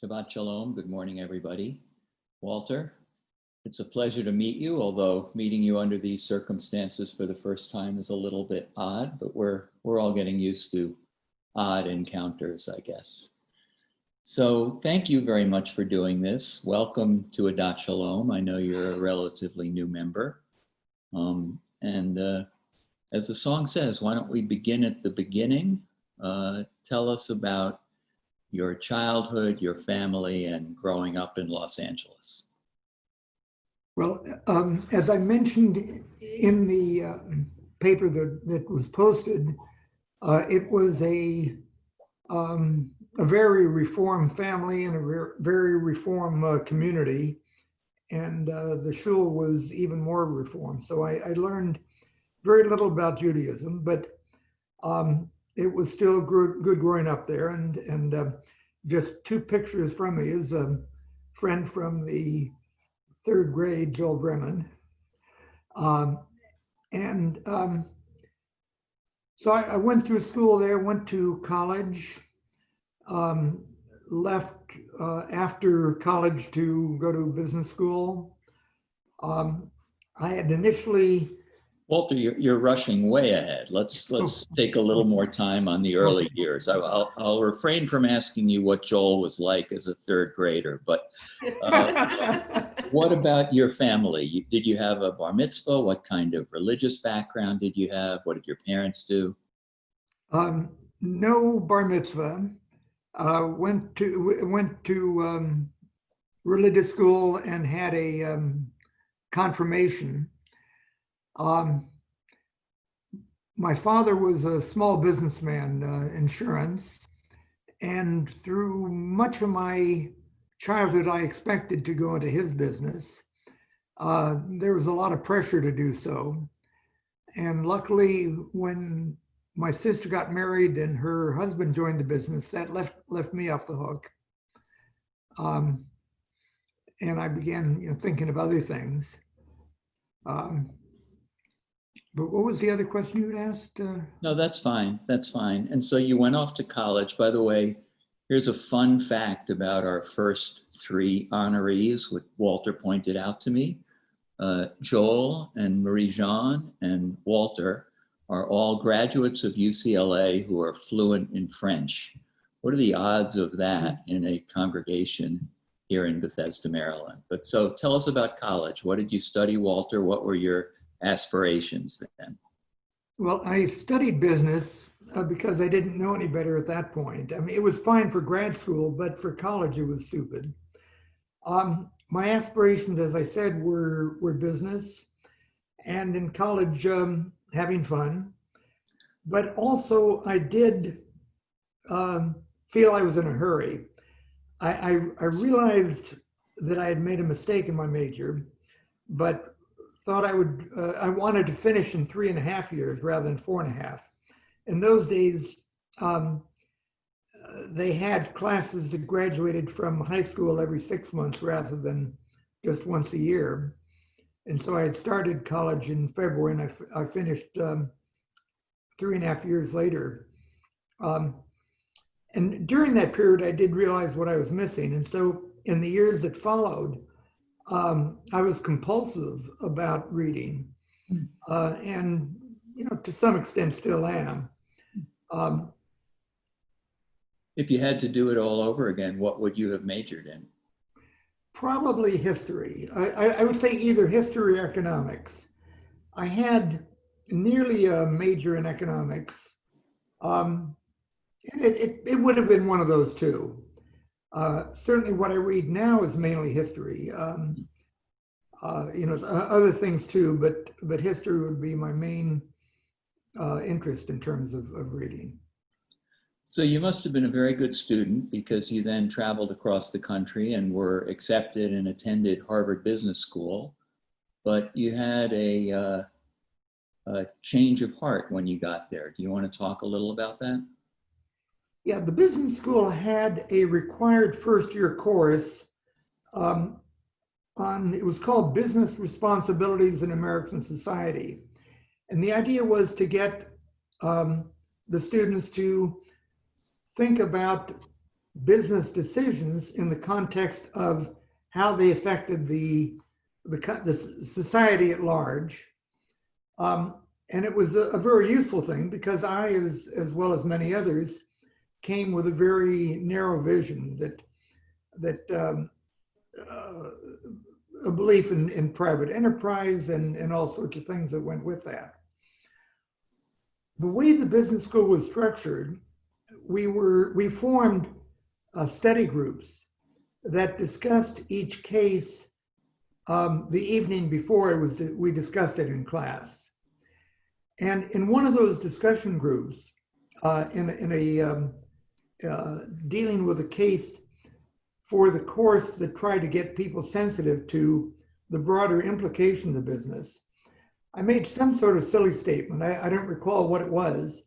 Shabbat Shalom. Good morning, everybody. Walter, it's a pleasure to meet you, although meeting you under these circumstances for the first time is a little bit odd, but we're all getting used to odd encounters, I guess. So thank you very much for doing this. Welcome to Adat Shalom. I know you're a relatively new member. As the song says, why don't we begin at the beginning? Tell us about your childhood, your family, and growing up in Los Angeles. Well, as I mentioned in the paper that was posted, it was a very reform family and a very reform community, and the shul was even more reform. So I learned very little about Judaism, but it was still good growing up there. And just two pictures from me is a friend from the third grade, Joel Bremen. So I went through school there, went to college, left after college to go to business school. I had initially... Walter, you're rushing way ahead. Let's take a little more time on the early years. I'll refrain from asking you what Joel was like as a third grader, but what about your family? Did you have a bar mitzvah? What kind of religious background did you have? What did your parents do? No bar mitzvah. Went to religious school and had a confirmation. My father was a small businessman, insurance, and through much of my childhood, I expected to go into his business. There was a lot of pressure to do so. And luckily, when my sister got married and her husband joined the business, that left me off the hook. And I began thinking of other things. But what was the other question you had asked? No, that's fine. That's fine. And so you went off to college. By the way, here's a fun fact about our first three honorees, what Walter pointed out to me. Joel and Marie-Jean and Walter are all graduates of UCLA who are fluent in French. What are the odds of that in a congregation here in Bethesda, Maryland? But so tell us about college. What did you study, Walter? What were your aspirations then? Well, I studied business because I didn't know any better at that point. I mean, it was fine for grad school, but for college, it was stupid. My aspirations, as I said, were business, and in college, having fun. But also, I did feel I was in a hurry. I realized that I had made a mistake in my major, but thought I wanted to finish in 3.5 years rather than 4.5. In those days, they had classes that graduated from high school every 6 months rather than just once a year. And so I had started college in February and I finished 3.5 years later. And during that period, I did realize what I was missing. And so in the years that followed, I was compulsive about reading, and to some extent still am. If you had to do it all over again, what would you have majored in? Probably history. I would say either history or economics. I had nearly a major in economics. It would have been one of those two. Certainly what I read now is mainly history. Other things too, but history would be my main interest in terms of reading. So you must have been a very good student because you then traveled across the country and were accepted and attended Harvard Business School, but you had a change of heart when you got there. Do you want to talk a little about that? Yeah, the business school had a required first-year course it was called Business Responsibilities in American Society. And the idea was to get the students to think about business decisions in the context of how they affected the society at large. And it was a very useful thing because I, as well as many others, came with a very narrow vision that a belief in private enterprise and all sorts of things that went with that. The way the business school was structured, we formed study groups that discussed each case the evening before we discussed it in class. And in one of those discussion groups, dealing with a case for the course that tried to get people sensitive to the broader implications of business, I made some sort of silly statement. I don't recall what it was,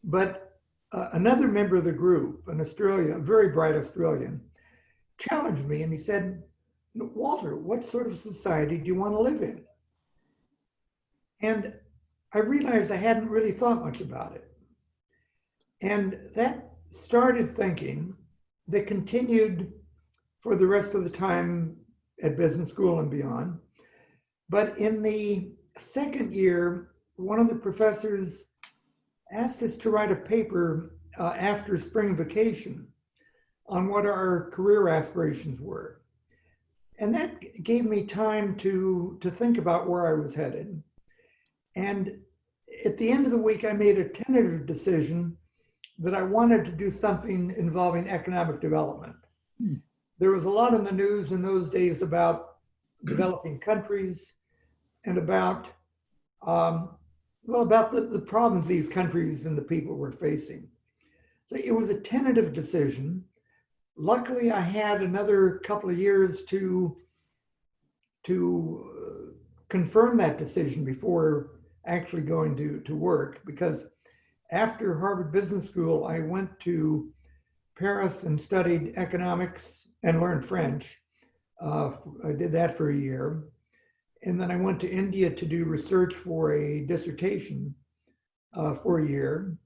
but another member of the group, an Australian, a very bright Australian, challenged me and he said, "Walter, what sort of society do you want to live in?" And I realized I hadn't really thought much about it. And that started thinking that continued for the rest of the time at business school and beyond. But in the second year, one of the professors asked us to write a paper after spring vacation on what our career aspirations were. And that gave me time to think about where I was headed. And at the end of the week, I made a tentative decision that I wanted to do something involving economic development. There was a lot in the news in those days about developing countries and about the problems these countries and the people were facing. So it was a tentative decision. Luckily, I had another couple of years to confirm that decision before actually going to work, because after Harvard Business School, I went to Paris and studied economics and learned French. I did that for a year. And then I went to India to do research for a dissertation for a year.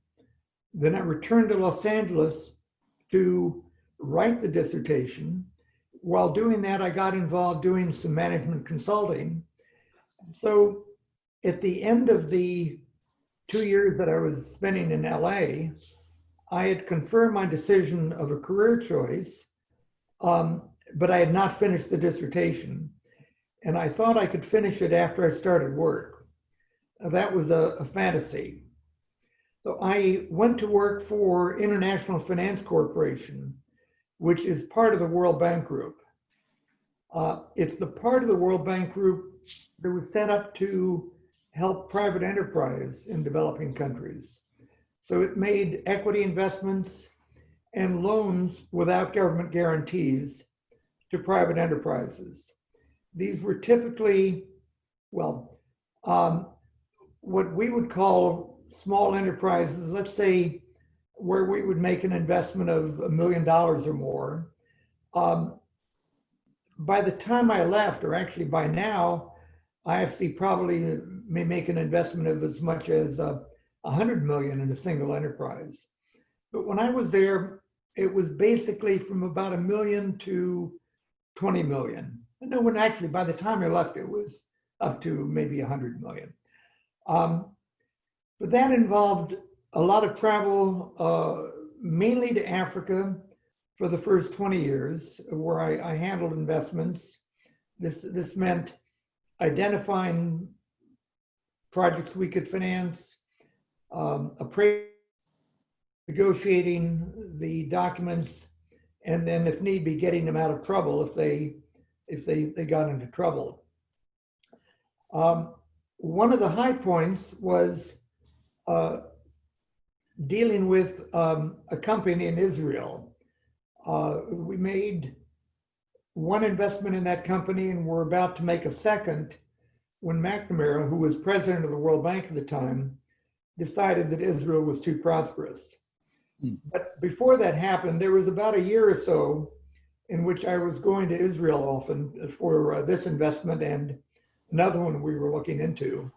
Then I returned to Los Angeles to write the dissertation. While doing that, I got involved doing some management consulting. So at the end of the 2 years that I was spending in LA, I had confirmed my decision of a career choice, but I had not finished the dissertation. And I thought I could finish it after I started work. That was a fantasy. So I went to work for International Finance Corporation, which is part of the World Bank Group. It's the part of the World Bank Group that was set up to help private enterprise in developing countries. So it made equity investments and loans without government guarantees to private enterprises. These were typically, what we would call small enterprises, let's say where we would make an investment of $1 million or more. By the time I left, or actually by now, IFC probably may make an investment of as much as 100 million in a single enterprise. But when I was there, it was basically from about 1 million to 20 million. No, when actually, by the time I left, it was up to maybe 100 million. But that involved a lot of travel, mainly to Africa for the first 20 years, where I handled investments. This meant identifying projects we could finance, negotiating the documents, and then if need be, getting them out of trouble if they got into trouble. One of the high points was dealing with a company in Israel. We made one investment in that company and we're about to make a second when McNamara, who was president of the World Bank at the time, decided that Israel was too prosperous. But before that happened, there was about a year or so in which I was going to Israel often for this investment and another one we were looking into.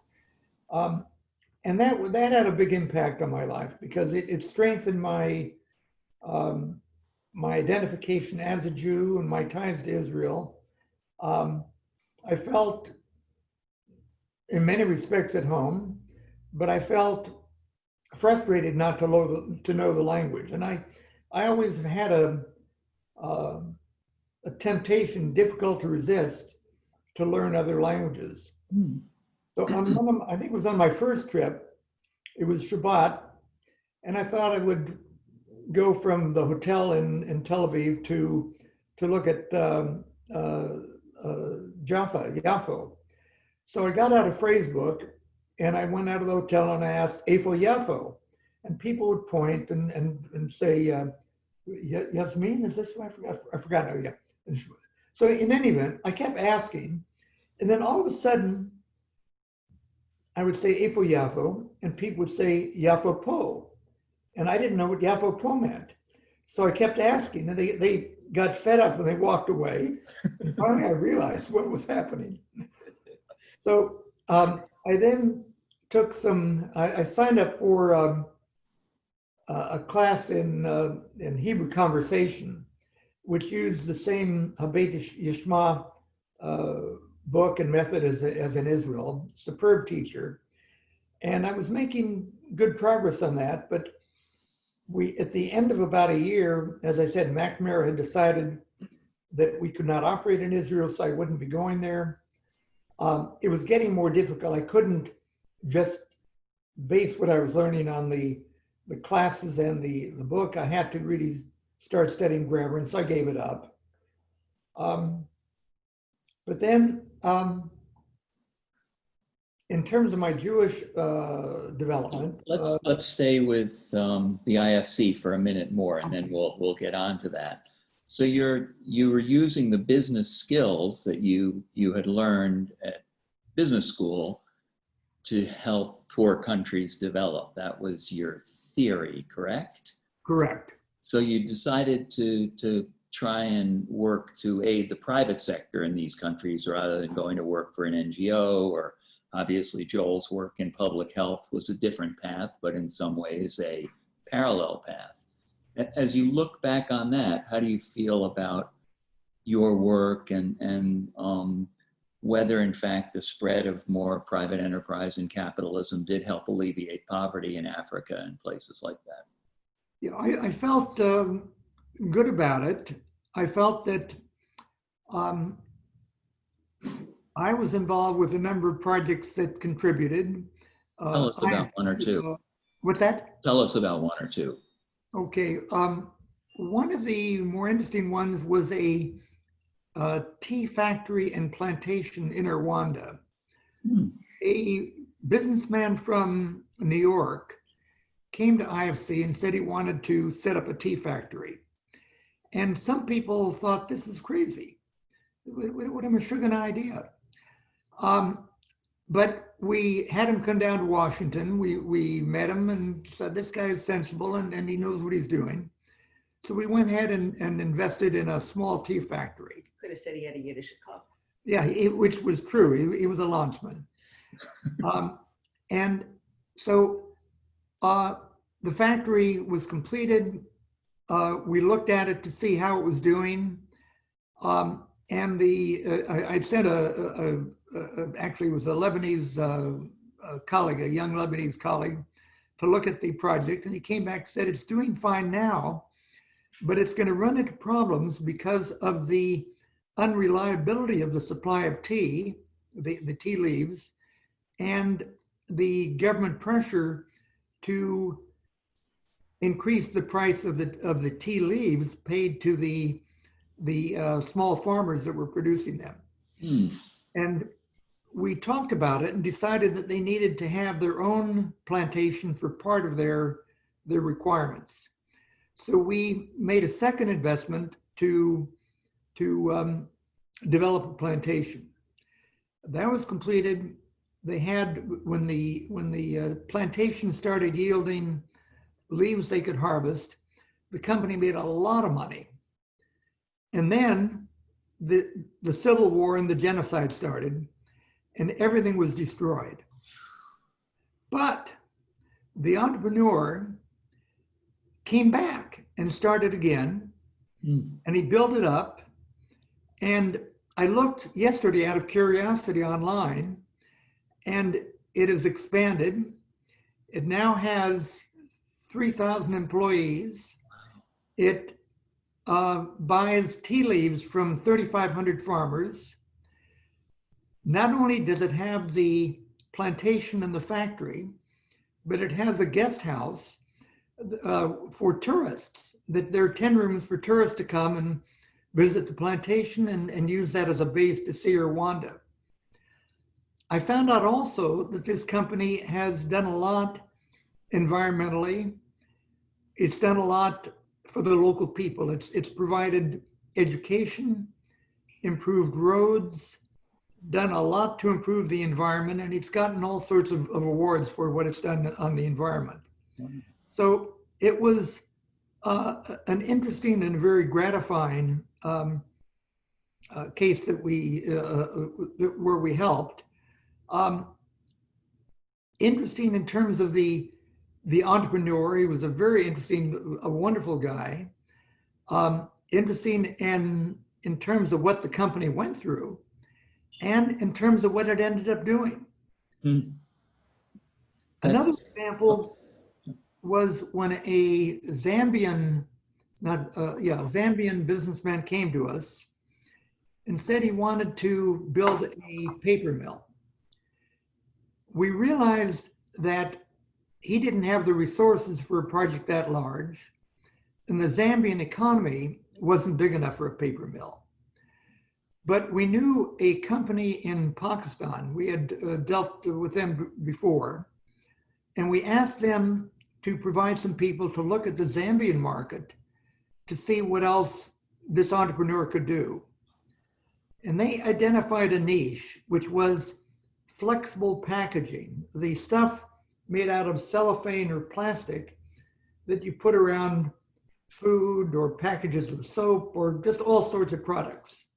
And that had a big impact on my life because it strengthened my my identification as a Jew and my ties to Israel, I felt in many respects at home, but I felt frustrated not to know the language. And I always have had a temptation, difficult to resist, to learn other languages. Hmm. So I think it was on my first trip, it was Shabbat, and I thought I would go from the hotel in Tel Aviv to look at Yaffo. So I got out a phrase book and I went out of the hotel and I asked, Eifo Yaffo? And people would point and say, Yasmin, is this what I forgot? Oh, yeah. So in any event, I kept asking, and then all of a sudden, I would say Eifo Yaffo, and people would say Yaffo Po. And I didn't know what Yaffo Po meant. So I kept asking, and they got fed up and they walked away. And finally, I realized what was happening. So I then took I signed up for a class in Hebrew conversation, which used the same Habet Yishma book and method as in Israel. Superb teacher. And I was making good progress on that, but at the end of about a year, as I said, McNamara had decided that we could not operate in Israel, so I wouldn't be going there. It was getting more difficult. I couldn't just base what I was learning on the classes and the book. I had to really start studying grammar, and so I gave it up. But then, in terms of my Jewish development, Let's stay with the IFC for a minute more, and then we'll get on to that. So you were using the business skills that you had learned at business school to help poor countries develop. That was your theory, correct? correct. So you decided to try and work to aid the private sector in these countries rather than going to work for an NGO, or obviously Joel's work in public health was a different path, but in some ways a parallel path. As you look back on that, how do you feel about your work and whether in fact the spread of more private enterprise and capitalism did help alleviate poverty in Africa and places like that? Yeah, I felt good about it. I felt that I was involved with a number of projects that contributed. Tell us about one or two. What's that? Tell us about one or two. Okay. One of the more interesting ones was a tea factory and plantation in Rwanda. Hmm. A businessman from New York came to IFC and said he wanted to set up a tea factory. And some people thought this is crazy. What a sugar idea. But we had him come down to Washington. We met him and said, this guy is sensible and he knows what he's doing. So we went ahead and invested in a small tea factory. Could have said he had a Yiddish cup. Yeah, which was true. He was a landsman. And so the factory was completed. We looked at it to see how it was doing. And I'd sent actually it was a Lebanese colleague, a young Lebanese colleague, to look at the project. And he came back and said, it's doing fine now, but it's going to run into problems because of the unreliability of the supply of tea, the tea leaves, and the government pressure to increase the price of the tea leaves paid to the small farmers that were producing them. Hmm. And we talked about it and decided that they needed to have their own plantation for part of their requirements. So we made a second investment to develop a plantation. That was completed. They had, when the plantation started yielding leaves they could harvest, the company made a lot of money. And then the Civil War and the genocide started, and everything was destroyed. But the entrepreneur came back and started again, Mm. And he built it up. And I looked yesterday out of curiosity online, and it has expanded. It now has 3,000 employees. It buys tea leaves from 3,500 farmers. Not only does it have the plantation and the factory, but it has a guest house for tourists. That there are 10 rooms for tourists to come and visit the plantation and use that as a base to see Rwanda. I found out also that this company has done a lot environmentally. It's done a lot for the local people. It's provided education, improved roads, done a lot to improve the environment, and it's gotten all sorts of awards for what it's done on the environment. So it was an interesting and very gratifying case that where we helped. Interesting in terms of the entrepreneur. He was a very interesting, a wonderful guy. Interesting in terms of what the company went through, and in terms of what it ended up doing. Mm. Another example was when a Zambian businessman came to us and said he wanted to build a paper mill. We realized that he didn't have the resources for a project that large, and the Zambian economy wasn't big enough for a paper mill. But we knew a company in Pakistan. We had dealt with them before, and we asked them to provide some people to look at the Zambian market to see what else this entrepreneur could do. And they identified a niche, which was flexible packaging, the stuff made out of cellophane or plastic that you put around food or packages of soap or just all sorts of products.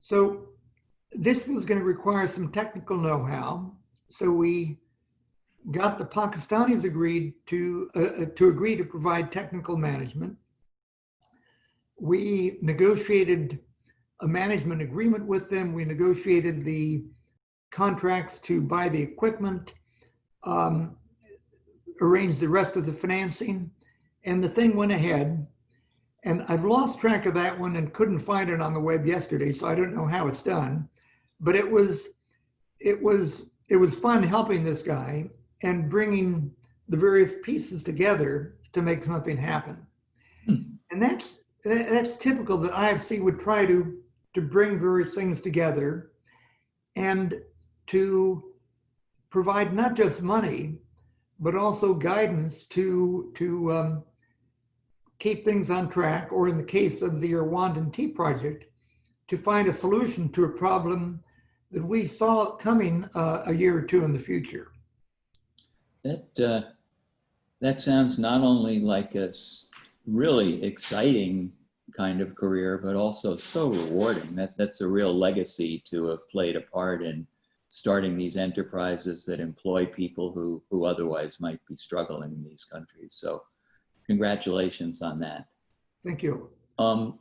So this was going to require some technical know-how. So we got the Pakistanis agreed to agree to provide technical management. We negotiated a management agreement with them. We negotiated the contracts to buy the equipment, arranged the rest of the financing, and the thing went ahead. And I've lost track of that one and couldn't find it on the web yesterday, so I don't know how it's done. But it was fun helping this guy and bringing the various pieces together to make something happen. And that's typical that IFC would try to bring various things together and to provide not just money, but also guidance to keep things on track, or in the case of the Rwandan Tea Project, to find a solution to a problem that we saw coming a year or two in the future. That sounds not only like a really exciting kind of career, but also so rewarding. That's a real legacy to have played a part in starting these enterprises that employ people who otherwise might be struggling in these countries. So congratulations on that. Thank you. And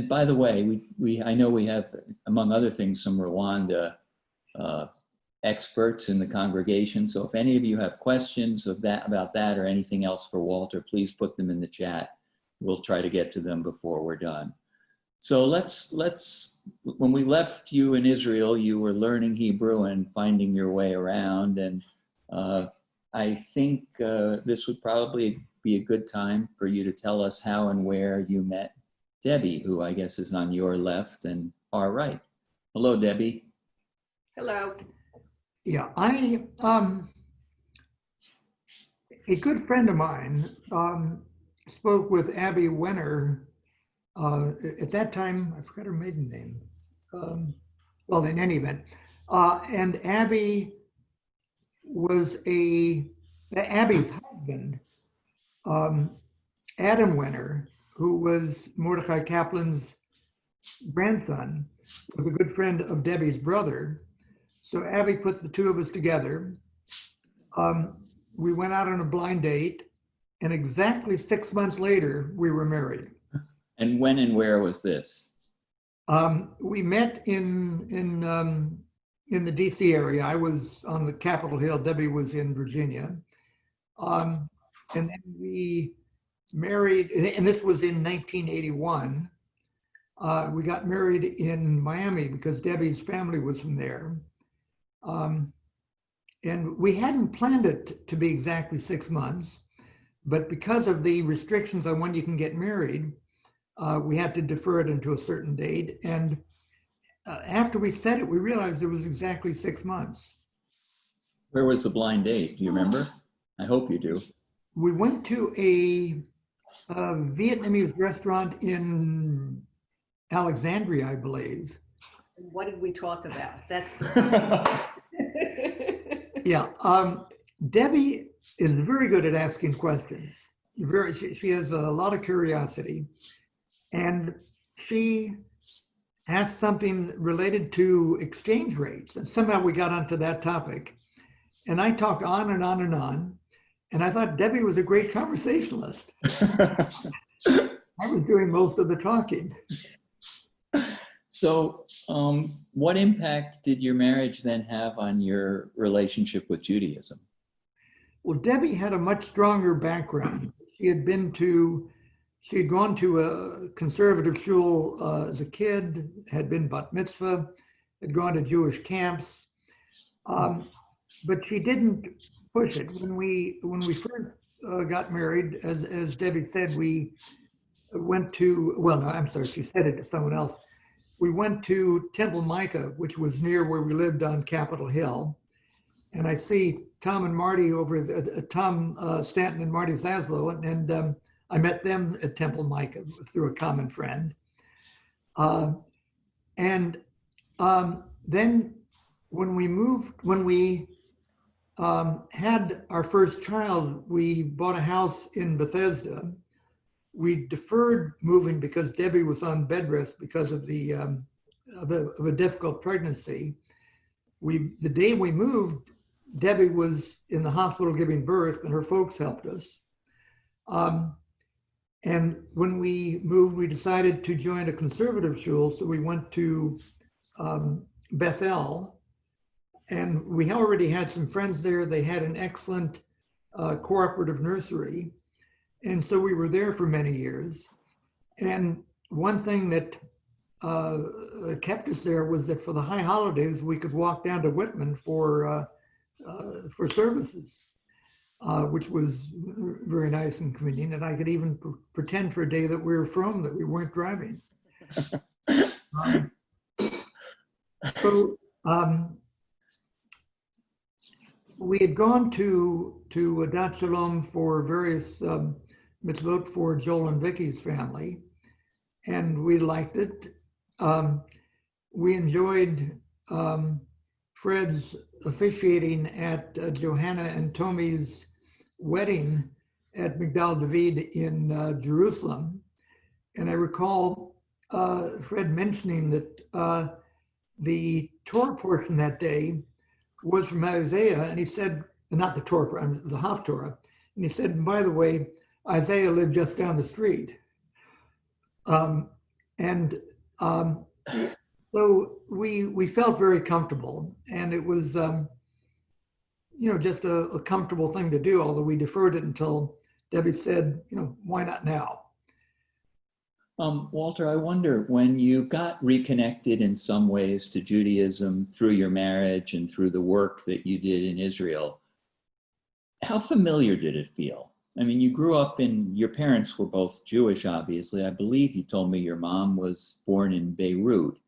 by the way, I know we have, among other things, some Rwanda experts in the congregation. So if any of you have questions about that or anything else for Walter, please put them in the chat. We'll try to get to them before we're done. So when we left you in Israel, you were learning Hebrew and finding your way around. And I think this would probably be a good time for you to tell us how and where you met Debbie, who I guess is on your left and our right. Hello, Debbie. Hello. Yeah, a good friend of mine spoke with Abby Wenner. At that time, I forgot her maiden name. Well, in any event, and Abby was Abby's husband, Adam Wenner, who was Mordecai Kaplan's grandson, was a good friend of Debbie's brother. So Abby put the two of us together. We went out on a blind date, and exactly 6 months later, we were married. And when and where was this? We met in the DC area. I was on the Capitol Hill. Debbie was in Virginia. And then we married, and this was in 1981. We got married in Miami because Debbie's family was from there. And we hadn't planned it to be exactly 6 months, but because of the restrictions on when you can get married, we had to defer it into a certain date. And after we said it, we realized it was exactly 6 months. Where was the blind date? Do you remember? I hope you do. We went to a Vietnamese restaurant in Alexandria, I believe. What did we talk about? That's the Yeah. Debbie is very good at asking questions. She has a lot of curiosity. And she asked something related to exchange rates. And somehow we got onto that topic. And I talked on and on and on. And I thought Debbie was a great conversationalist. I was doing most of the talking. So what impact did your marriage then have on your relationship with Judaism? Well, Debbie had a much stronger background. She had gone to a conservative shul as a kid, had been bat mitzvah, had gone to Jewish camps, but she didn't push it. When we first got married, as Debbie said, we went to, well, no, I'm sorry, she said it to someone else. We went to Temple Micah, which was near where we lived on Capitol Hill. And I see Tom and Marty over there, Tom Stanton and Marty Zaslow, and I met them at Temple Micah through a common friend. And then when we had our first child, we bought a house in Bethesda. We deferred moving because Debbie was on bed rest because of of a difficult pregnancy. The day we moved, Debbie was in the hospital giving birth, and her folks helped us. And when we moved, we decided to join a conservative shul, so we went to Bethel, and we already had some friends there. They had an excellent cooperative nursery. And so we were there for many years. And one thing that kept us there was that for the high holidays, we could walk down to Whitman for services, which was very nice and convenient. And I could even pretend for a day that we were from, that we weren't driving. We had gone to Adat Shalom for various mitzvot for Joel and Vicky's family, and we liked it. We enjoyed Fred's officiating at Johanna and Tommy's wedding at Migdal David in Jerusalem. And I recall Fred mentioning that the Torah portion that day was from Isaiah, and he said, not the Torah, the Haftorah, and he said, and by the way, Isaiah lived just down the street. So we felt very comfortable, and it was, just a comfortable thing to do, although we deferred it until Debbie said, why not now? Walter, I wonder, when you got reconnected in some ways to Judaism through your marriage and through the work that you did in Israel, how familiar did it feel? I mean, you grew up your parents were both Jewish, obviously. I believe you told me your mom was born in Beirut.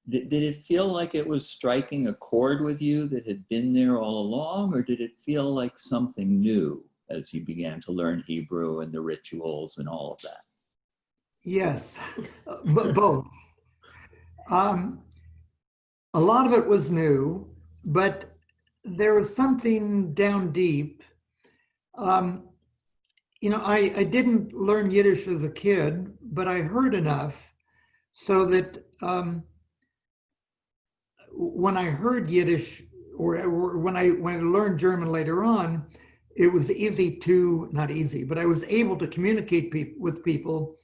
Did it feel like it was striking a chord with you that had been there all along, or did it feel like something new as you began to learn Hebrew and the rituals and all of that? Yes, both. A lot of it was new, but there was something down deep. I didn't learn Yiddish as a kid, but I heard enough so that when I heard Yiddish or when I learned German later on, it was easy to, not easy, but I was able to communicate with people.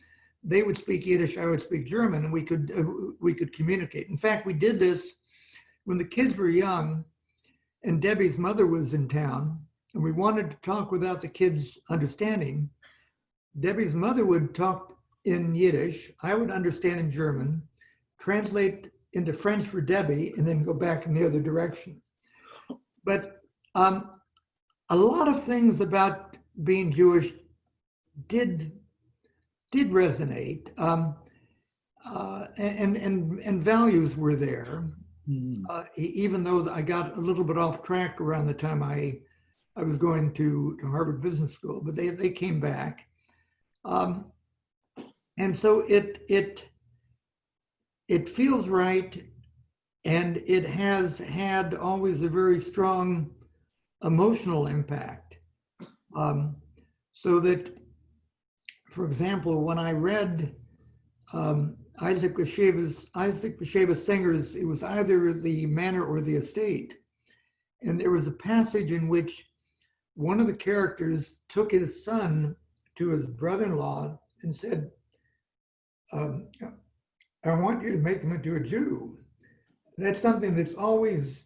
They would speak Yiddish, I would speak German, and we could communicate. In fact, we did this when the kids were young and Debbie's mother was in town, and we wanted to talk without the kids understanding. Debbie's mother would talk in Yiddish, I would understand in German, translate into French for Debbie, and then go back in the other direction. But a lot of things about being Jewish did resonate, and values were there. Even though I got a little bit off track around the time I was going to Harvard Business School, but they came back. And so it feels right, and it has had always a very strong emotional impact. So that, for example, when I read Isaac Bashevis Singer's, it was either The Manor or the Estate. And there was a passage in which one of the characters took his son to his brother-in-law and said, I want you to make him into a Jew. That's something that's always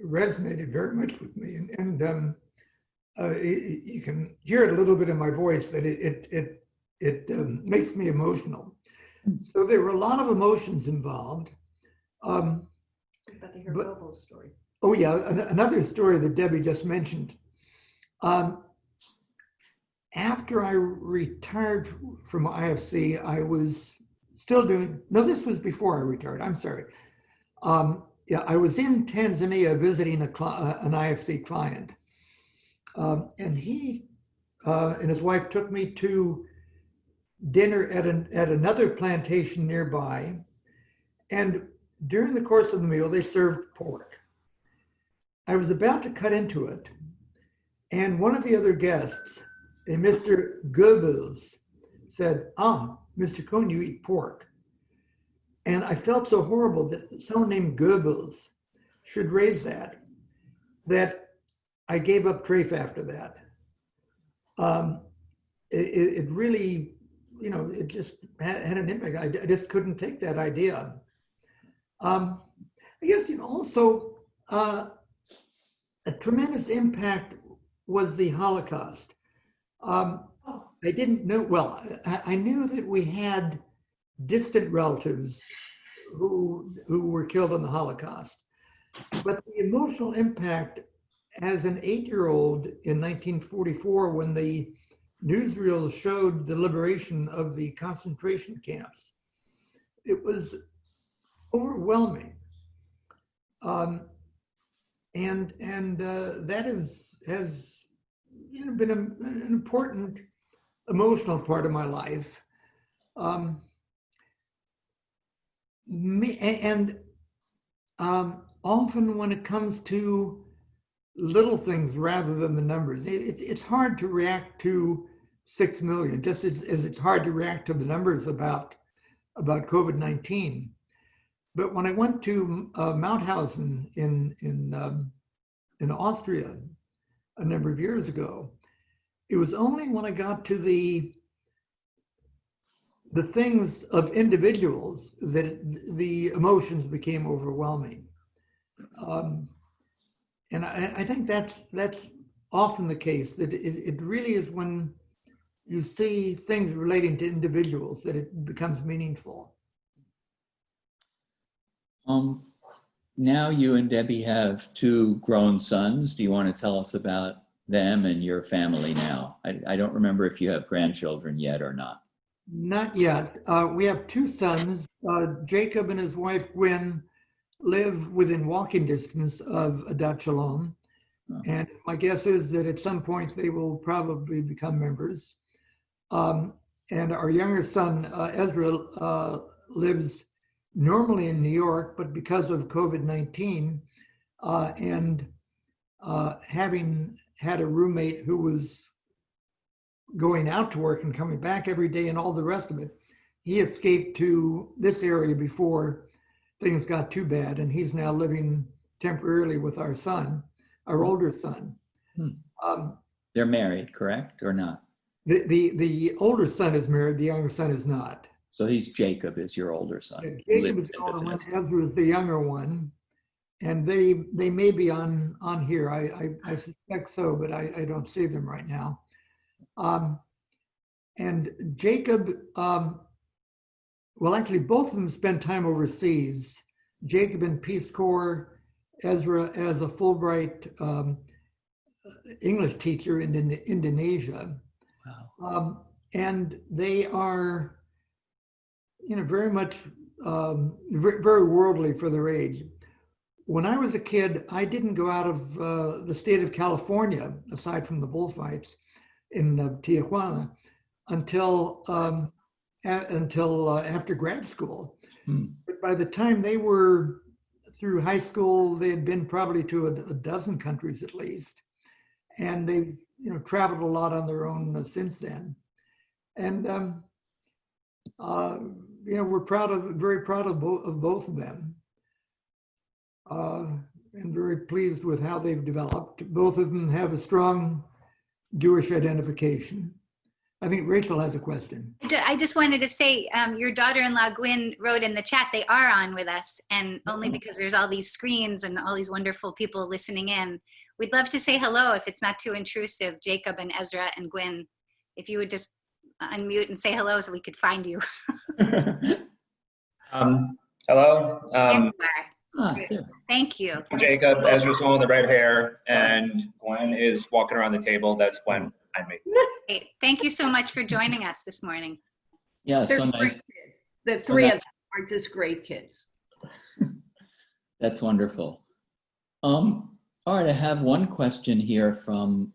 resonated very much with me. And you can hear it a little bit in my voice that it makes me emotional. So there were a lot of emotions involved. About to hear Bobo's story. Oh yeah, another story that Debbie just mentioned. After I retired from IFC, I was still doing, no, this was before I retired, I'm sorry. Yeah, I was in Tanzania visiting an IFC client. And he and his wife took me to dinner at another plantation nearby. And during the course of the meal, they served pork. I was about to cut into it, and one of the other guests, a Mr. Goebbels, said, Mr. Cohn, you eat pork. And I felt so horrible that someone named Goebbels should raise that I gave up Trafe after that. It really, it just had an impact. I just couldn't take that idea. I guess, also a tremendous impact was the Holocaust. I didn't know, well, I knew that we had distant relatives who were killed in the Holocaust, but the emotional impact as an 8-year-old in 1944, when the newsreels showed the liberation of the concentration camps, it was overwhelming. And that has been an important emotional part of my life. Often when it comes to little things rather than the numbers, it's hard to react to 6 million, just as it's hard to react to the numbers about COVID-19. But when I went to Mauthausen in Austria a number of years ago, it was only when I got to the things of individuals that the emotions became overwhelming. And I think that's often the case, that it really is when you see things relating to individuals that it becomes meaningful. Now you and Debbie have 2 grown sons. Do you want to tell us about them and your family now? I don't remember if you have grandchildren yet or not. Not yet. We have 2 sons. Jacob and his wife Gwen live within walking distance of Adat Shalom. And my guess is that at some point they will probably become members. And our younger son, Ezra, lives normally in New York, but because of COVID-19 and having had a roommate who was going out to work and coming back every day and all the rest of it, he escaped to this area before things got too bad, and he's now living temporarily with our son, our older son. They're married, correct, or not? The older son is married, the younger son is not. So he's Jacob is your older son. Yeah, who Jacob lives is the in older one, Bethesda. Ezra is the younger one. And they may be on here. I suspect so, but I don't see them right now. And Jacob, well, actually, both of them spent time overseas. Jacob in Peace Corps, Ezra as a Fulbright English teacher in Indonesia. Wow. And they are, very much very worldly for their age. When I was a kid, I didn't go out of the state of California, aside from the bullfights in Tijuana, until after grad school. But by the time they were through high school, they had been probably to a dozen countries at least, and they've traveled a lot on their own since then. And we're very proud of both of them. And very pleased with how they've developed. Both of them have a strong Jewish identification. I think Rachel has a question. I just wanted to say, your daughter-in-law Gwyn wrote in the chat, they are on with us, and only because there's all these screens and all these wonderful people listening in. We'd love to say hello if it's not too intrusive, Jacob and Ezra and Gwyn. If you would just unmute and say hello so we could find you. Hello. There. Thank you. Jacob, Ezra's the one with the red hair, and Gwen is walking around the table. That's Gwen behind me. Great. Thank you so much for joining us this morning. Yeah, They're so great nice. kids. The three of them are just great kids. That's wonderful. All right, I have one question here from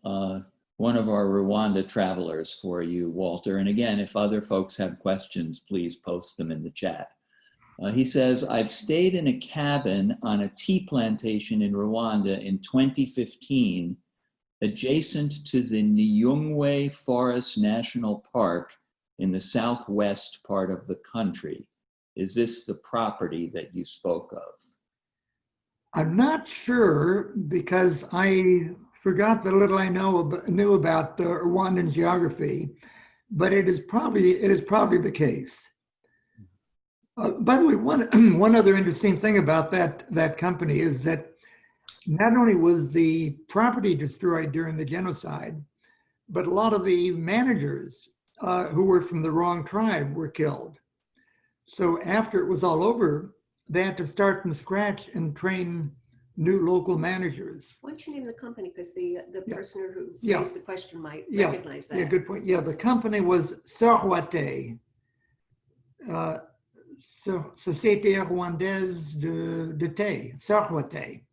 one of our Rwanda travelers for you, Walter. And again, if other folks have questions, please post them in the chat. He says, I've stayed in a cabin on a tea plantation in Rwanda in 2015, adjacent to the Nyungwe Forest National Park in the southwest part of the country. Is this the property that you spoke of? I'm not sure because I forgot the little I knew about Rwandan geography, but it is probably the case. By the way, one other interesting thing about that company is that not only was the property destroyed during the genocide, but a lot of the managers who were from the wrong tribe were killed. So after it was all over, they had to start from scratch and train new local managers. Why don't you name the company? Because the person who Yeah. raised the question might Yeah. recognize that. Yeah, good point. Yeah, the company was Sorwate, Société Rwandaise de Thé, Sorwate.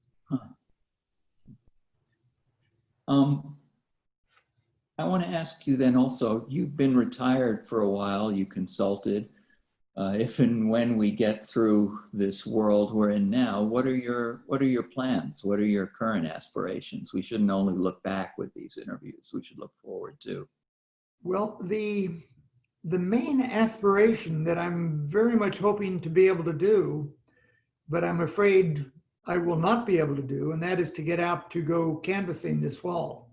I want to ask you then also, you've been retired for a while, you consulted. If and when we get through this world we're in now, what are your plans? What are your current aspirations? We shouldn't only look back with these interviews, we should look forward too. Well, the main aspiration that I'm very much hoping to be able to do, but I'm afraid I will not be able to do, and that is to get out to go canvassing this fall.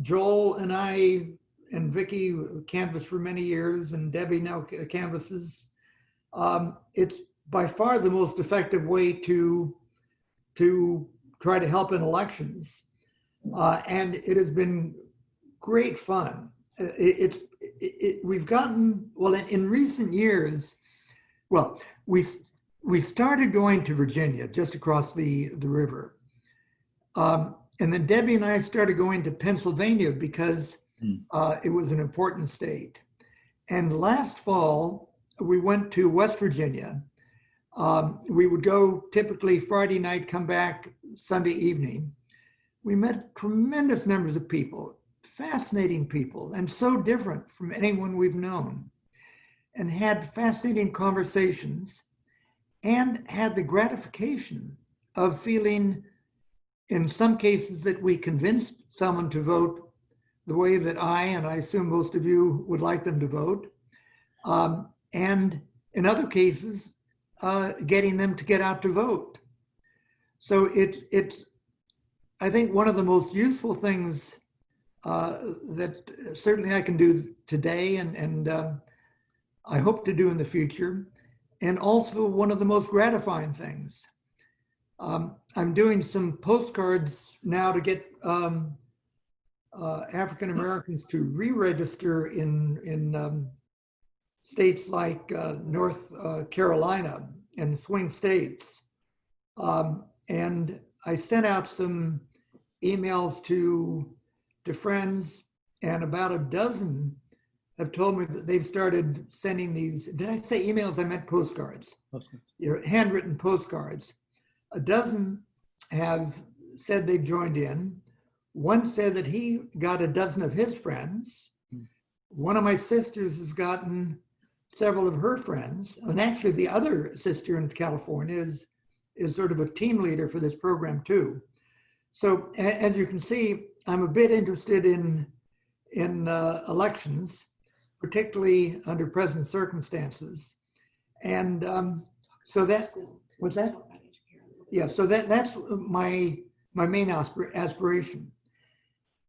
Joel and I and Vicki canvassed for many years, and Debbie now canvasses. It's by far the most effective way to try to help in elections. And it has been great fun. We've gotten, well, in recent years, well, we started going to Virginia, just across the river. And then Debbie and I started going to Pennsylvania because it was an important state. And last fall, we went to West Virginia. We would go typically Friday night, come back Sunday evening. We met tremendous numbers of people, fascinating people, and so different from anyone we've known, and had fascinating conversations, and had the gratification of feeling, in some cases, that we convinced someone to vote the way that and I assume most of you would like them to vote. And in other cases, getting them to get out to vote. So I think one of the most useful things that certainly I can do today and I hope to do in the future, and also one of the most gratifying things. I'm doing some postcards now to get African Americans to re-register in states like North Carolina and swing states. And I sent out some emails to friends, and about a dozen have told me that they've started sending these. Did I say emails? I meant postcards. Handwritten postcards. A dozen have said they've joined in. One said that he got a dozen of his friends. One of my sisters has gotten several of her friends. And actually the other sister in California is sort of a team leader for this program too. So as you can see, I'm a bit interested in elections, particularly under present circumstances. And so that, what's that? Yeah, so that's my main aspiration.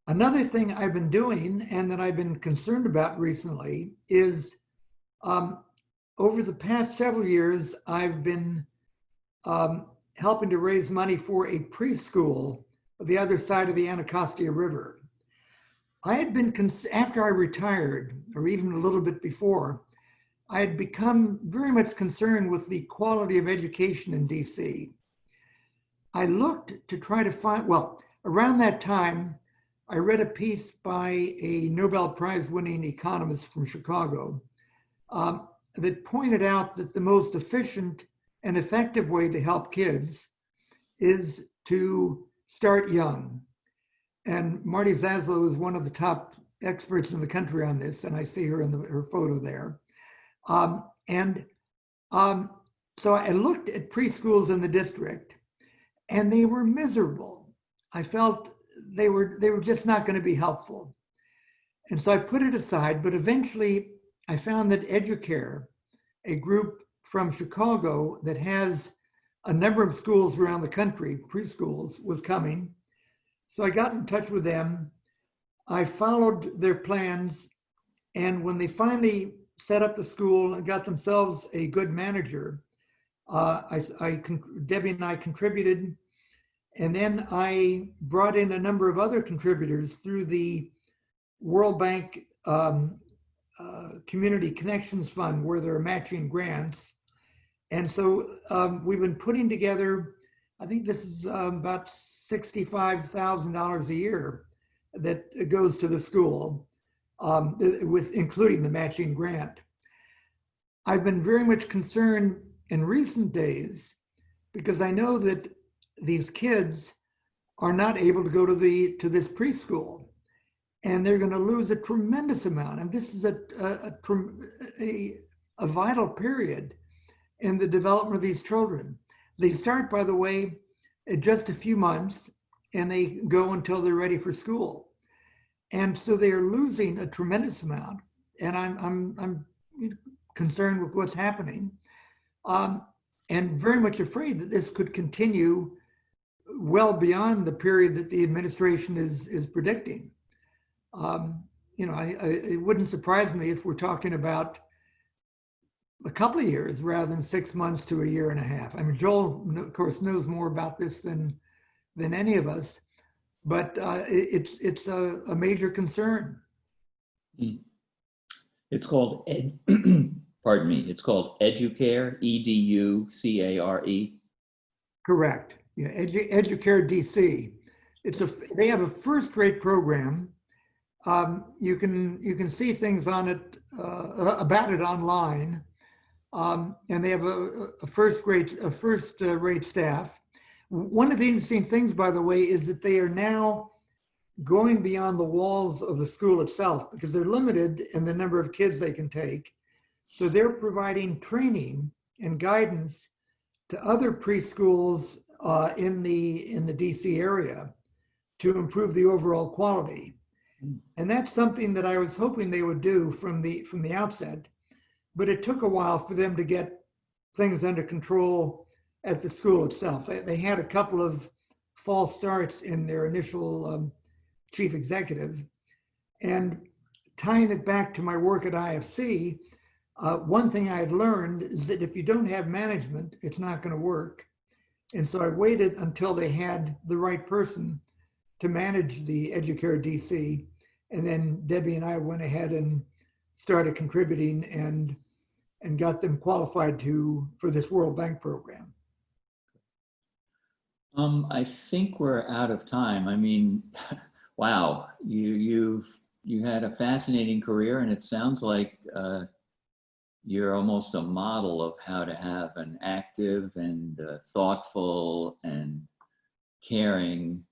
Another thing I've been doing and that I've been concerned about recently is over the past several years, I've been helping to raise money for a preschool on the other side of the Anacostia River. I had been, after I retired, or even a little bit before, I had become very much concerned with the quality of education in DC. I looked to try to find, well, around that time, I read a piece by a Nobel Prize winning economist from Chicago that pointed out that the most efficient and effective way to help kids is to start young. And Marty Zaslow is one of the top experts in the country on this, and I see her in her photo there. So I looked at preschools in the district, and they were miserable. I felt they were just not going to be helpful. And so I put it aside, but eventually I found that Educare, a group from Chicago that has a number of schools around the country, preschools, was coming. So I got in touch with them. I followed their plans. And when they finally set up the school and got themselves a good manager, Debbie and I contributed. And then I brought in a number of other contributors through the World Bank Community Connections Fund, where there are matching grants. And so we've been putting together, I think this is about $65,000 a year that goes to the school, with including the matching grant. I've been very much concerned in recent days because I know that these kids are not able to go to this preschool, and they're going to lose a tremendous amount. And this is a vital period in the development of these children. They start, by the way, at just a few months, and they go until they're ready for school. And so they are losing a tremendous amount. And I'm concerned with what's happening, and very much afraid that this could continue well beyond the period that the administration is predicting. It wouldn't surprise me if we're talking about a couple of years rather than 6 months to a year and a half. I mean, Joel, of course, knows more about this than any of us, but it's a major concern. It's called pardon me. It's called Educare, EDUCARE. Correct. Yeah, Educare DC. They have a first-rate program. You can see things on it about it online, and they have a first-rate staff. One of the interesting things, by the way, is that they are now going beyond the walls of the school itself because they're limited in the number of kids they can take. So they're providing training and guidance to other preschools in the DC area to improve the overall quality. And that's something that I was hoping they would do from the outset, but it took a while for them to get things under control at the school itself. They had a couple of false starts in their initial chief executive. And tying it back to my work at IFC, one thing I had learned is that if you don't have management, it's not going to work. And so I waited until they had the right person to manage the Educare DC. And then Debbie and I went ahead and started contributing and got them qualified for this World Bank program. I think we're out of time. I mean, wow, you had a fascinating career, and it sounds like you're almost a model of how to have an active and thoughtful and caring,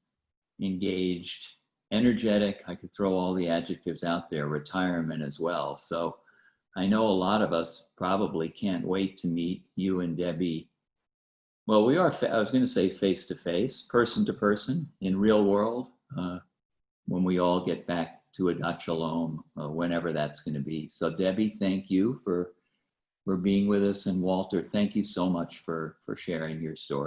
engaged, energetic, I could throw all the adjectives out there, retirement as well. So I know a lot of us probably can't wait to meet you and Debbie. Well, we are, I was going to say face to face, person to person, in real world, when we all get back to a Dutch Shalom, whenever that's going to be. So Debbie, thank you for being with us. And Walter, thank you so much for sharing your story.